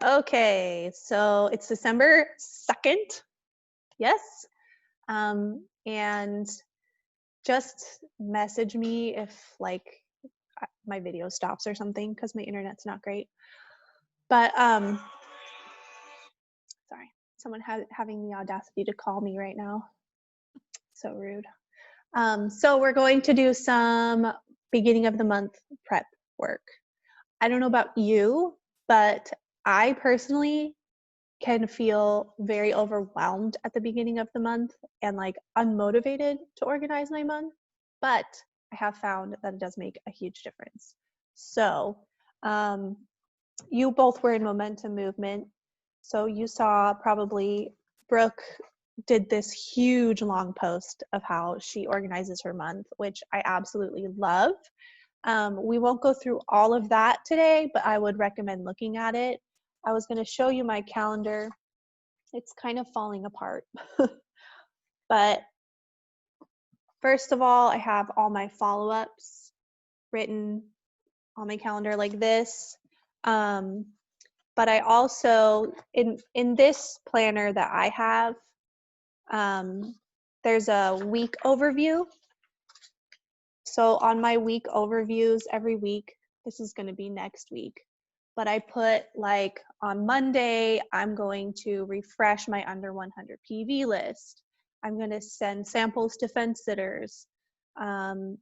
Okay, so it's December 2nd. Yes. And just message me if my video stops or something because my internet's not great. But sorry, someone having the audacity to call me right now. So rude. So we're going to do some beginning of the month prep work. I don't know about you, but I personally can feel very overwhelmed at the beginning of the month and unmotivated to organize my month, but I have found that it does make a huge difference. So, you both were in Momentum Movement. So you saw probably Brooke did this huge long post of how she organizes her month, which I absolutely love. We won't go through all of that today, but I would recommend looking at it. I was going to show you my calendar. It's kind of falling apart. But first of all, I have all my follow-ups written on my calendar like this. But I also, in this planner that I have, there's a week overview. So on my week overviews every week, this is going to be next week. But I put on Monday, I'm going to refresh my under 100 PV list. I'm going to send samples to fence sitters. I'm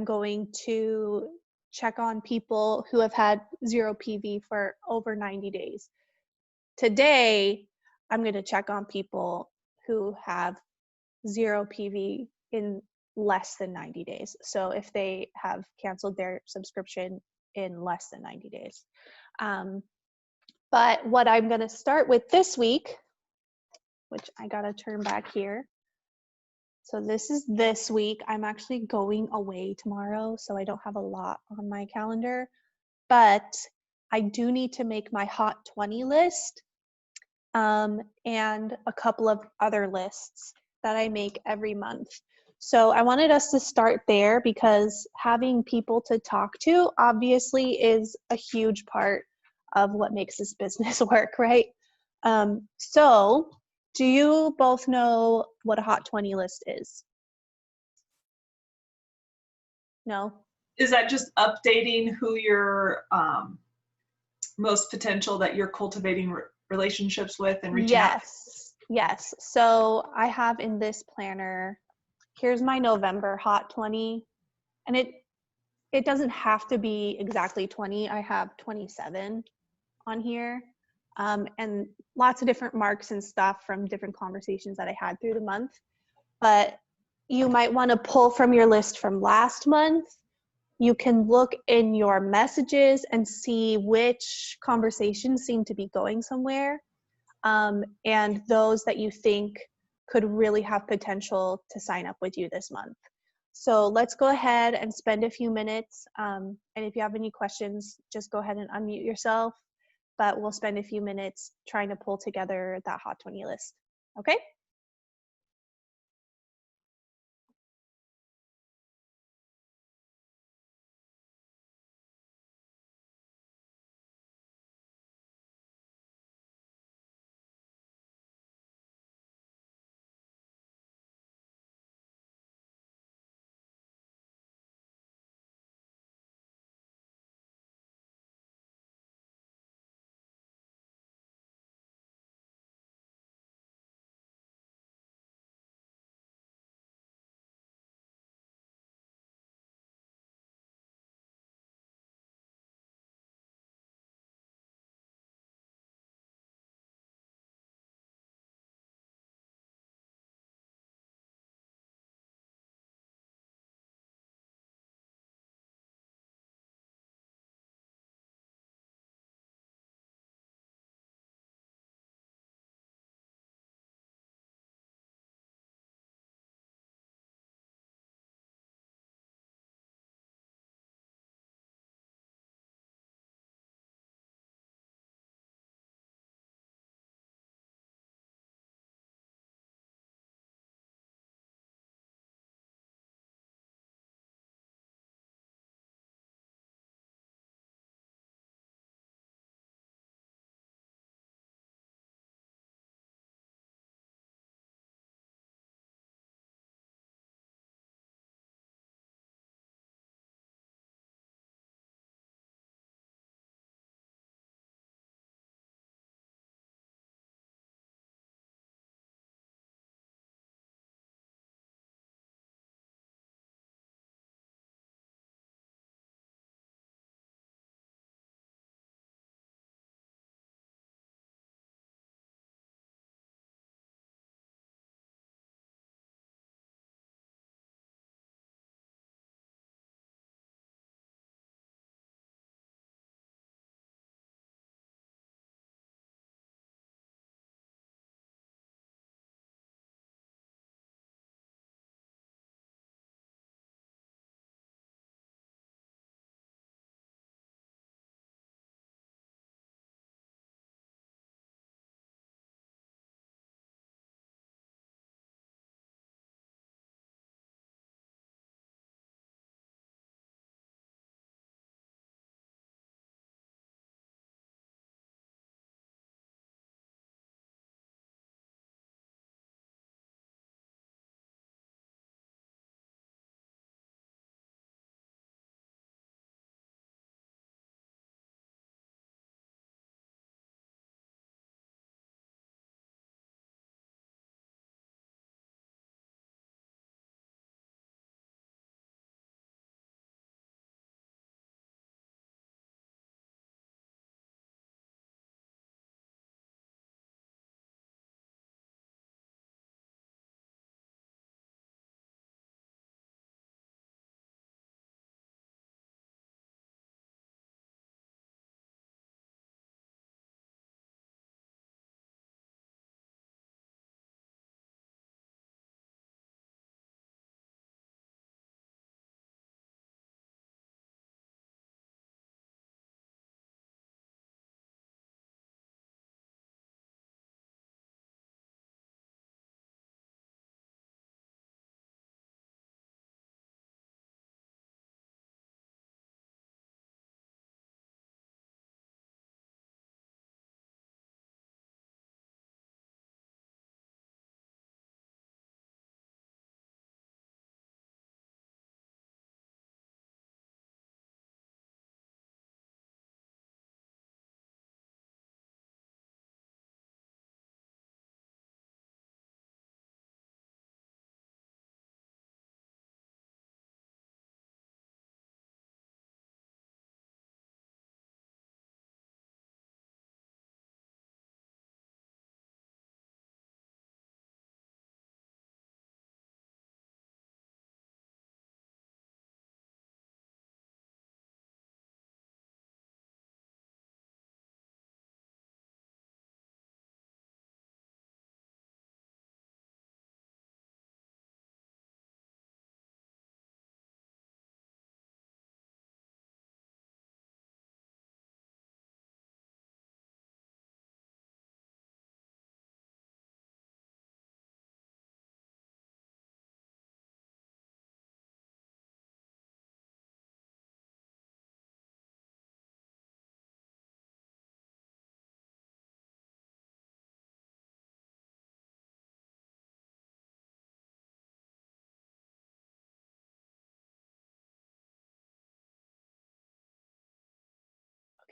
going to check on people who have had 0 PV for over 90 days. Today, I'm going to check on people who have 0 PV in less than 90 days. So if they have canceled their subscription in less than 90 days. But what I'm going to start with this week, which I got to turn back here. So this is this week. I'm actually going away tomorrow, so I don't have a lot on my calendar, but I do need to make my Hot 20 list and a couple of other lists that I make every month. So I wanted us to start there because having people to talk to obviously is a huge part of what makes this business work, right? So do you both know what a Hot 20 list is? No? Is that just updating who your most potential that you're cultivating relationships with and reaching out? Yes. So I have in this planner, here's my November Hot 20, and it doesn't have to be exactly 20. I have 27 on here, and lots of different marks and stuff from different conversations that I had through the month. But you might want to pull from your list from last month. You can look in your messages and see which conversations seem to be going somewhere, and those that you think could really have potential to sign up with you this month. So let's go ahead and spend a few minutes. And if you have any questions, just go ahead and unmute yourself. But we'll spend a few minutes trying to pull together that Hot 20 list. Okay?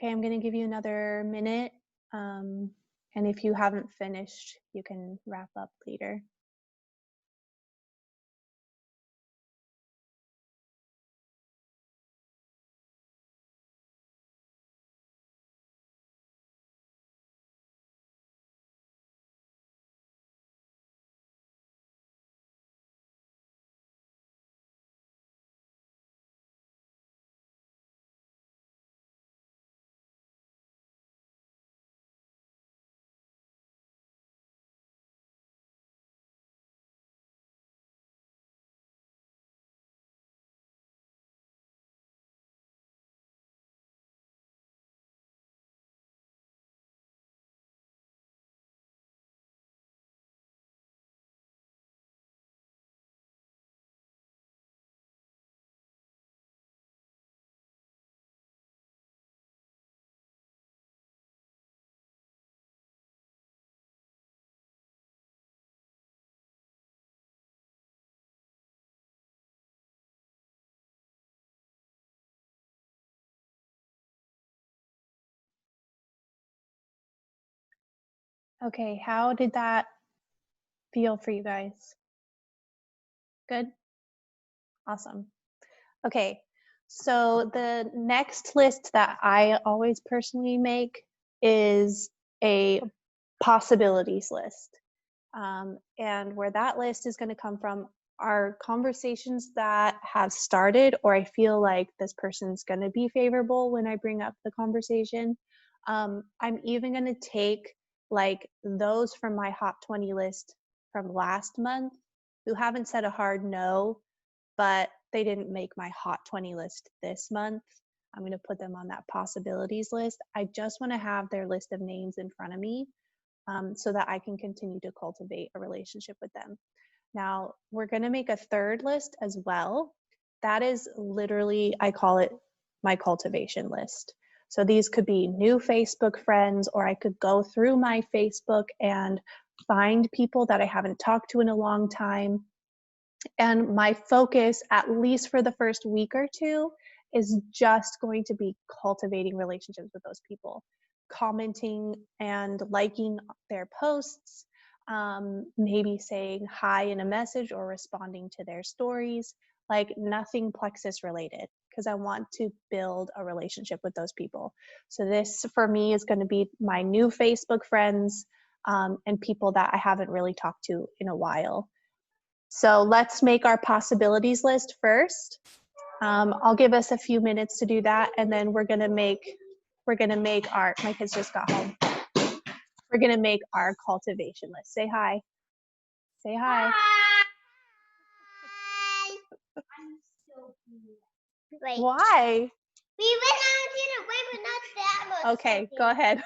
Okay, I'm going to give you another minute. And if you haven't finished, you can wrap up later. Okay, how did that feel for you guys? Good? Awesome. Okay, so the next list that I always personally make is a possibilities list. And where that list is going to come from are conversations that have started, or I feel like this person's going to be favorable when I bring up the conversation. I'm even going to take like those from my Hot 20 list from last month who haven't said a hard no, but they didn't make my Hot 20 list this month. I'm going to put them on that possibilities list. I just want to have their list of names in front of me so that I can continue to cultivate a relationship with them. Now, we're going to make a third list as well. That is literally, I call it my cultivation list. So these could be new Facebook friends, or I could go through my Facebook and find people that I haven't talked to in a long time. And my focus, at least for the first week or two, is just going to be cultivating relationships with those people, commenting and liking their posts, maybe saying hi in a message or responding to their stories, like nothing plexus related, because I want to build a relationship with those people. So this for me is going to be my new Facebook friends and people that I haven't really talked to in a while. So let's make our possibilities list first. I'll give us a few minutes to do that, and then we're gonna make our, my kids just got home. We're gonna make our cultivation list. Say hi. Say hi. Hi. I'm so blue. Wait. Why? We went out in a way, but not that much. Okay, go ahead.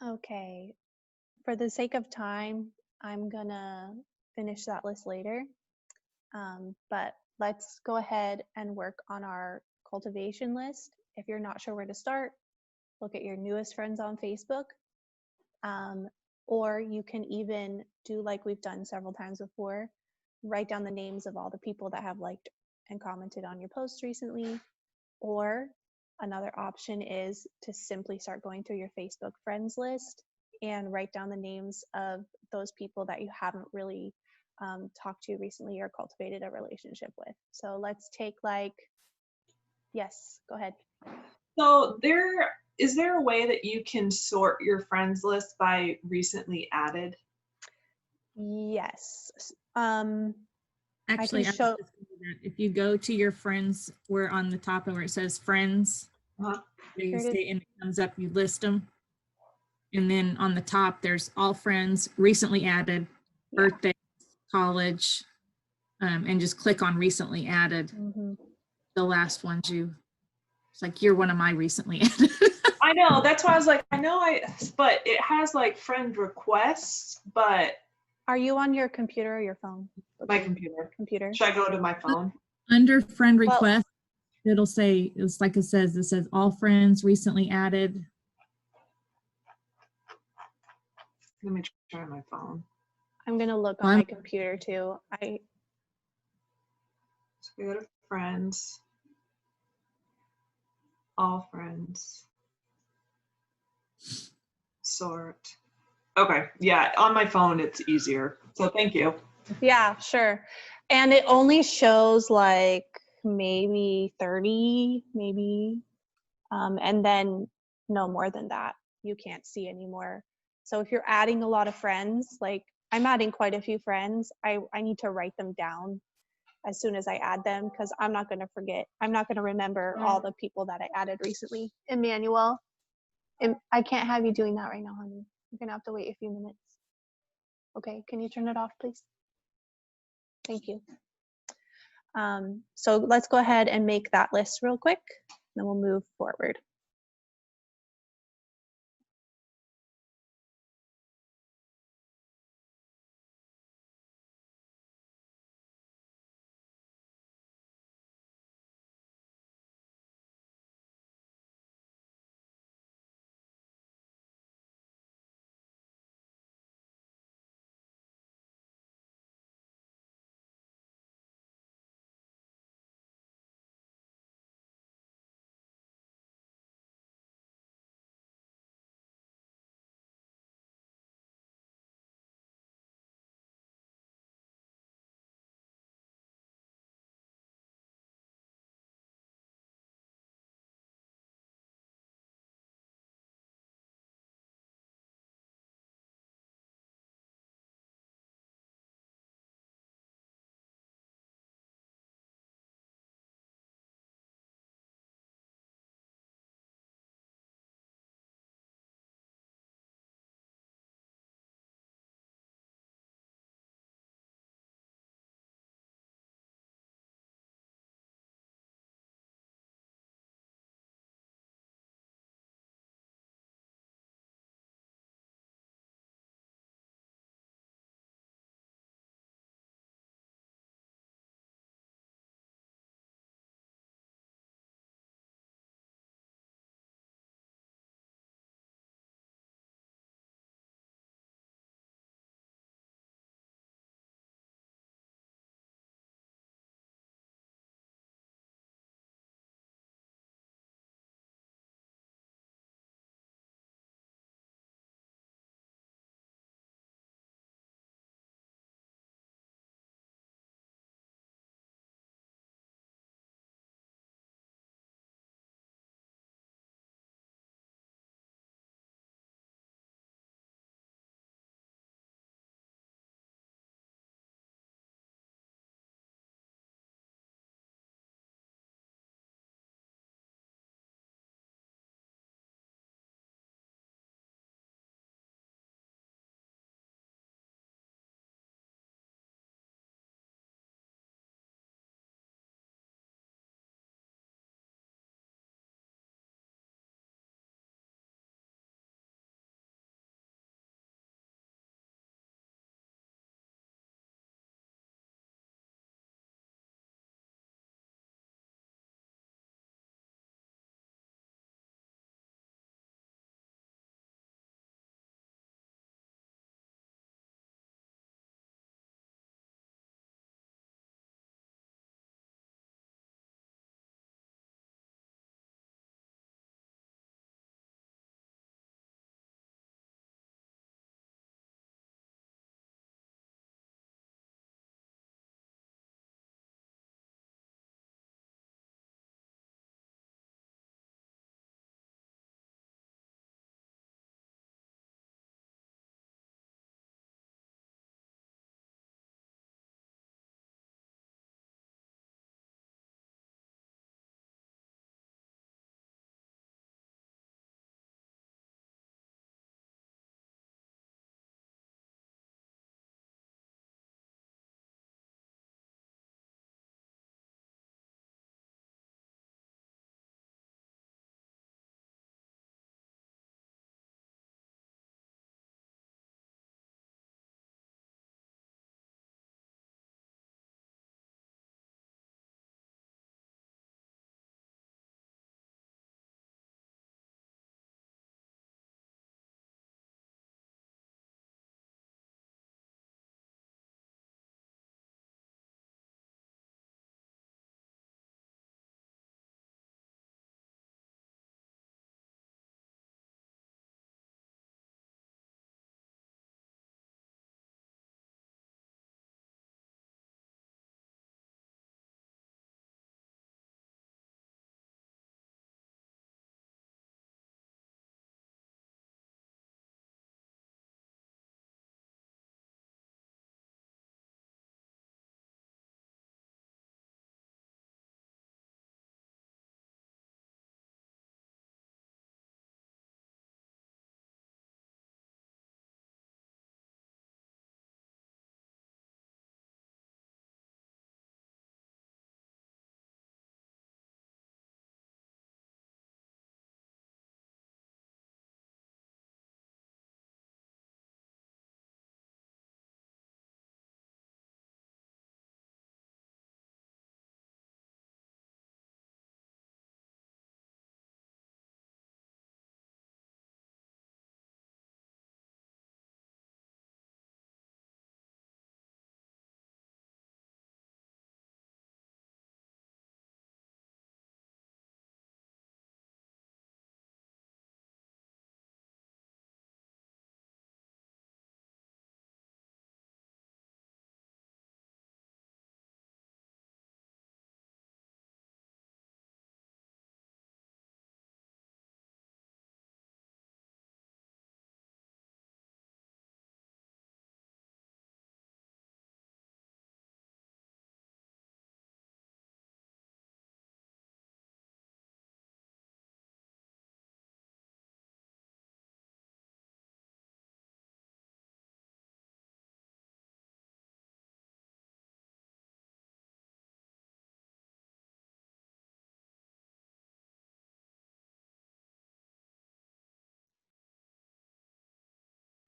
Okay. For the sake of time, I'm gonna finish that list later. But let's go ahead and work on our cultivation list. If you're not sure where to start, look at your newest friends on Facebook. Or you can even do like we've done several times before, write down the names of all the people that have liked and commented on your posts recently. Or another option is to simply start going through your Facebook friends list and write down the names of those people that you haven't really talked to recently or cultivated a relationship with. So let's take yes, go ahead. So is there a way that you can sort your friends list by recently added? Yes. Actually, I was show- just gonna do that. If you go to your friends, where on the top of where it says friends, Uh-huh. you Here it is. stay and it comes up, you list them. And then on the top, there's all friends, recently added, Yeah. birthday, college, and just click on recently added. The last ones it's like you're one of my recently added. I know, that's why I was like, but it has like friend requests, but Are you on your computer or your phone? my computer. Computer. Should I go to my phone? Under friend Well- request, it'll say, it's like it says all friends recently added. Let me try my phone. I'm gonna look on my computer too. So we go to friends, all friends, sort. Okay, yeah, on my phone it's easier. So thank you. Yeah, sure. And it only shows like maybe 30, maybe, and then no more than that. You can't see anymore. So if you're adding a lot of friends, like I'm adding quite a few friends, I need to write them down as soon as I add them because I'm not going to forget. I'm not going to remember all the people that I added recently. Emmanuel, I can't have you doing that right now, honey. You're going to have to wait a few minutes. Okay, can you turn it off, please? Thank you. So let's go ahead and make that list real quick, then we'll move forward.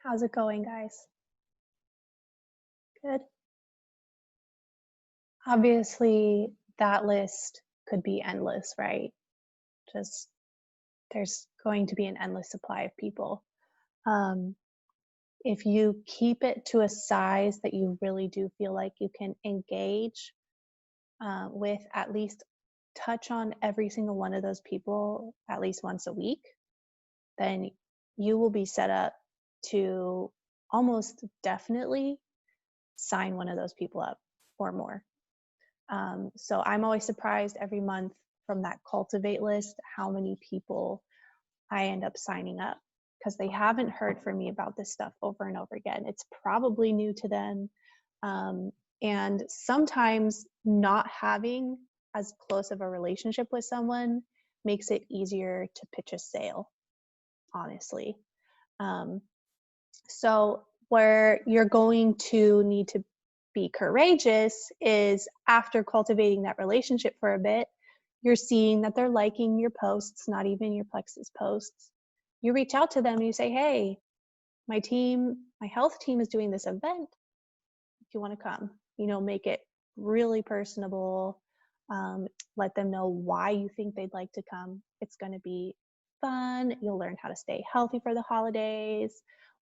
How's it going, guys? Good. Obviously, that list could be endless, right? Just there's going to be an endless supply of people. Um, if you keep it to a size that you really do feel like you can engage with, at least touch on every single one of those people at least once a week, then you will be set up to almost definitely sign one of those people up or more. So I'm always surprised every month from that Cultivate list how many people I end up signing up, because they haven't heard from me about this stuff over and over again. It's probably new to them. And sometimes not having as close of a relationship with someone makes it easier to pitch a sale, honestly. So where you're going to need to be courageous is after cultivating that relationship for a bit, you're seeing that they're liking your posts, not even your Plexus posts. You reach out to them and you say, hey, my health team is doing this event. If you want to come, make it really personable. Let them know why you think they'd like to come. It's going to be fun. You'll learn how to stay healthy for the holidays,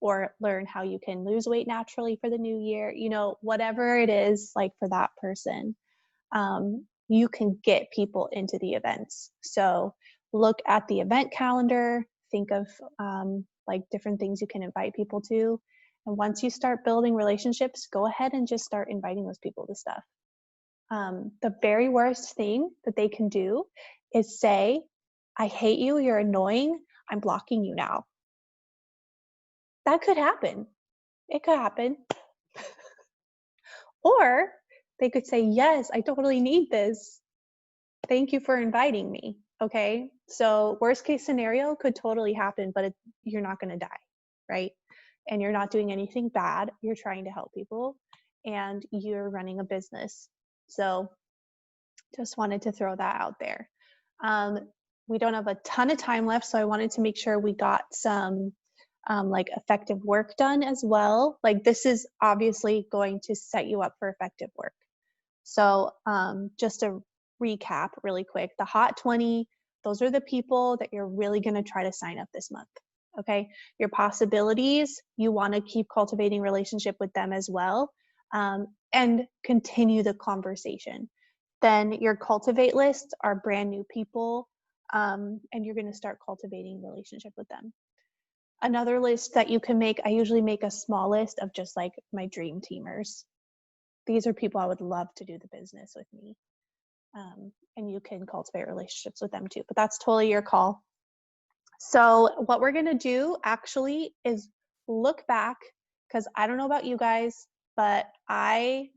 or learn how you can lose weight naturally for the new year. Whatever it is, like for that person, you can get people into the events. So look at the event calendar, think of like different things you can invite people to. And once you start building relationships, go ahead and just start inviting those people to stuff. The very worst thing that they can do is say, I hate you, you're annoying, I'm blocking you now. That could happen. It could happen. Or they could say, yes, I totally need this. Thank you for inviting me. Okay. So worst case scenario could totally happen, but you're not going to die, right? And you're not doing anything bad. You're trying to help people and you're running a business. So just wanted to throw that out there. We don't have a ton of time left, so I wanted to make sure we got some like effective work done as well. Like this is obviously going to set you up for effective work. So just to recap really quick, the Hot 20, those are the people that you're really going to try to sign up this month. Okay, your possibilities, you want to keep cultivating relationship with them as well, and continue the conversation. Then your cultivate lists are brand new people, and you're going to start cultivating relationship with them. Another list that you can make, I usually make a small list of just like my dream teamers. These are people I would love to do the business with me. And you can cultivate relationships with them too, but that's totally your call. So what we're going to do actually is look back, because I don't know about you guys, but I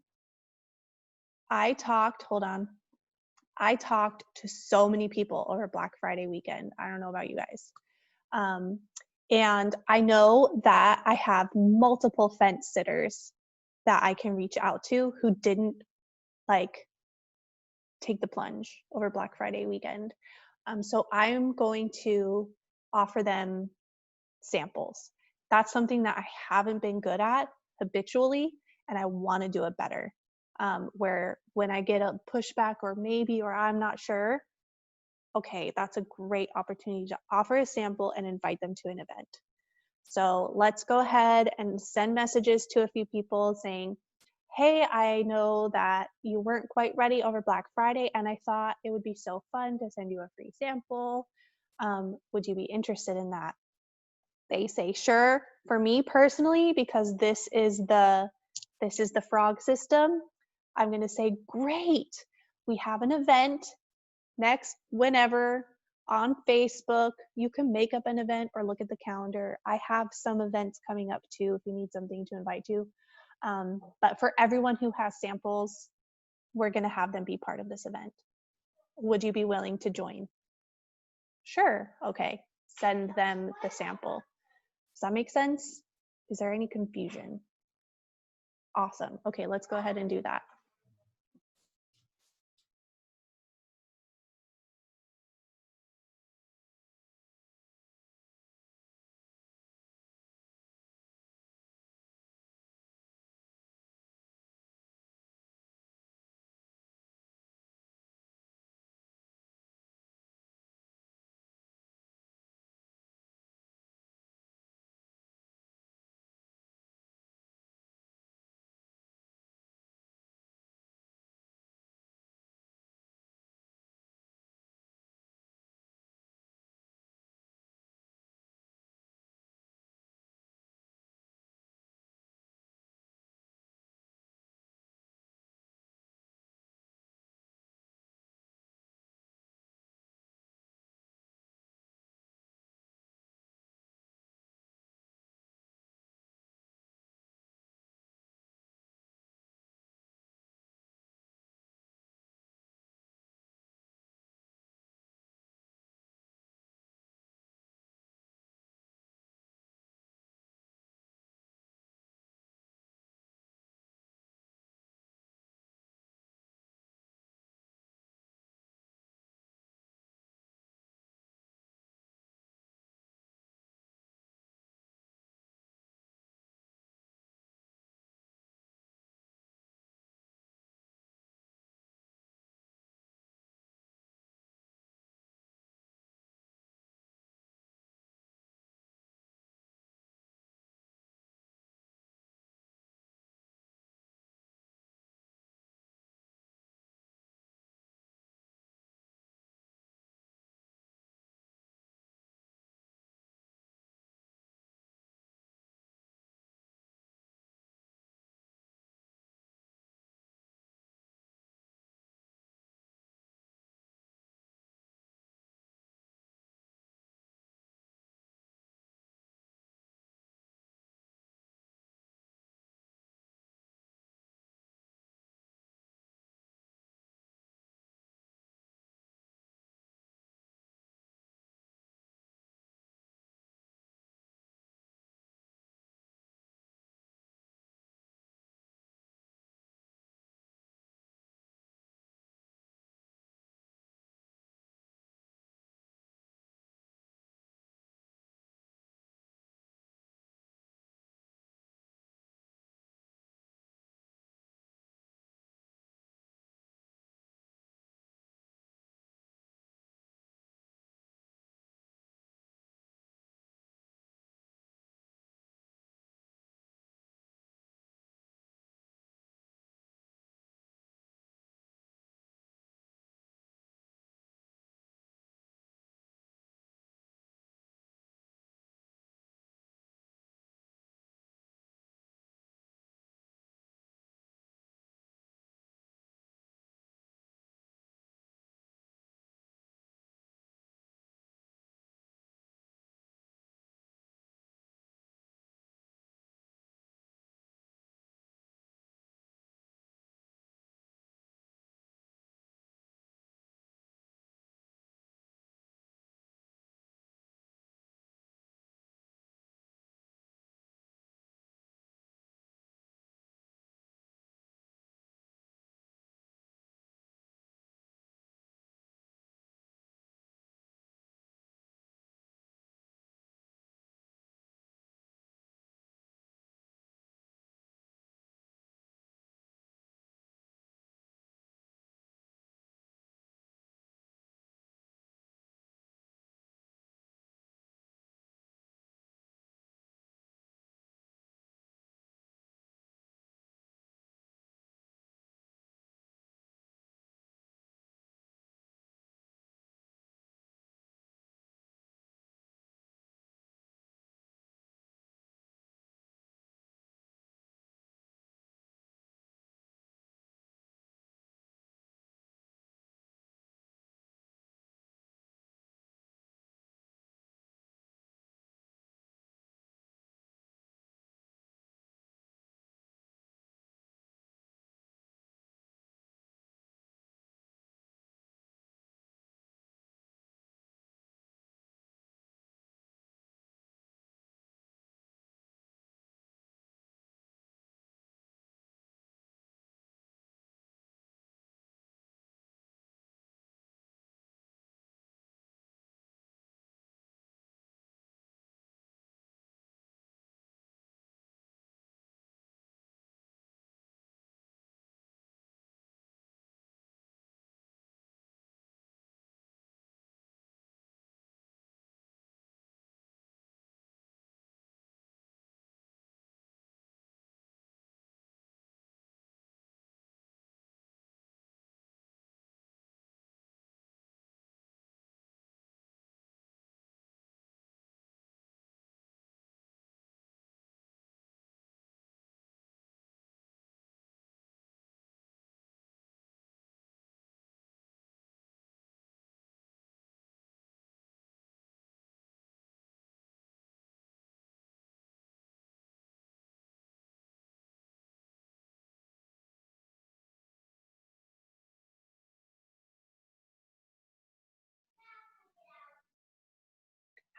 talked to so many people over Black Friday weekend. I don't know about you guys. And I know that I have multiple fence sitters that I can reach out to who didn't like take the plunge over Black Friday weekend. So I'm going to offer them samples. That's something that I haven't been good at habitually, and I want to do it better. Where when I get a pushback or I'm not sure, okay, that's a great opportunity to offer a sample and invite them to an event. So let's go ahead and send messages to a few people saying, hey, I know that you weren't quite ready over Black Friday, and I thought it would be so fun to send you a free sample. Would you be interested in that? They say, sure. For me personally, because this is the frog system, I'm going to say, great. We have an event next, whenever, on Facebook. You can make up an event or look at the calendar. I have some events coming up too if you need something to invite to. But for everyone who has samples, we're going to have them be part of this event. Would you be willing to join? Sure. Okay. Send them the sample. Does that make sense? Is there any confusion? Awesome. Okay, let's go ahead and do that.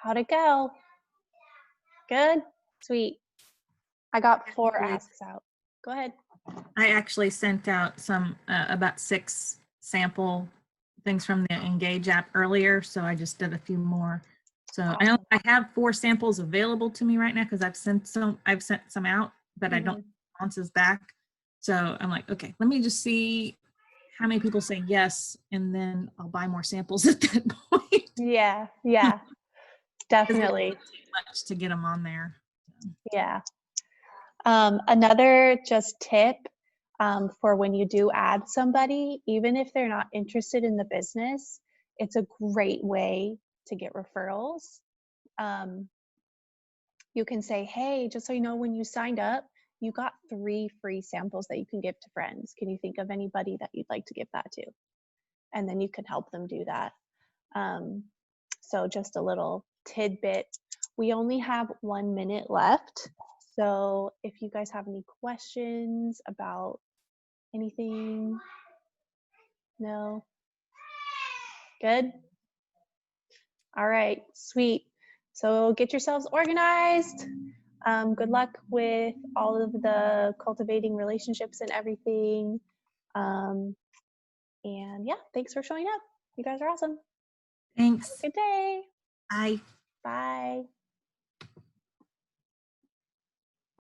How'd it go? Good? Sweet. I got 4 Actually- asks out. Go ahead. I actually sent out some, about 6 sample things from the Engage app earlier, so I just did a few more. So I have 4 samples available to me right now because I've sent some out, but I don't have responses back. So I'm like, okay, let me just see how many people say yes, and then I'll buy more samples at that point. Yeah, yeah, 'Cause it definitely. doesn't take much to get them on there. Yeah. Another just tip for when you do add somebody, even if they're not interested in the business, it's a great way to get referrals. You can say, hey, just so you know, when you signed up, you got 3 free samples that you can give to friends. Can you think of anybody that you'd like to give that to? And then you can help them do that. So just a little tidbit. We only have 1 minute left. So if you guys have any questions about anything, no? Good? All right, sweet. So get yourselves organized. Good luck with all of the cultivating relationships and everything. And yeah, thanks for showing up. You guys are awesome. Thanks. Good day. Bye. Bye.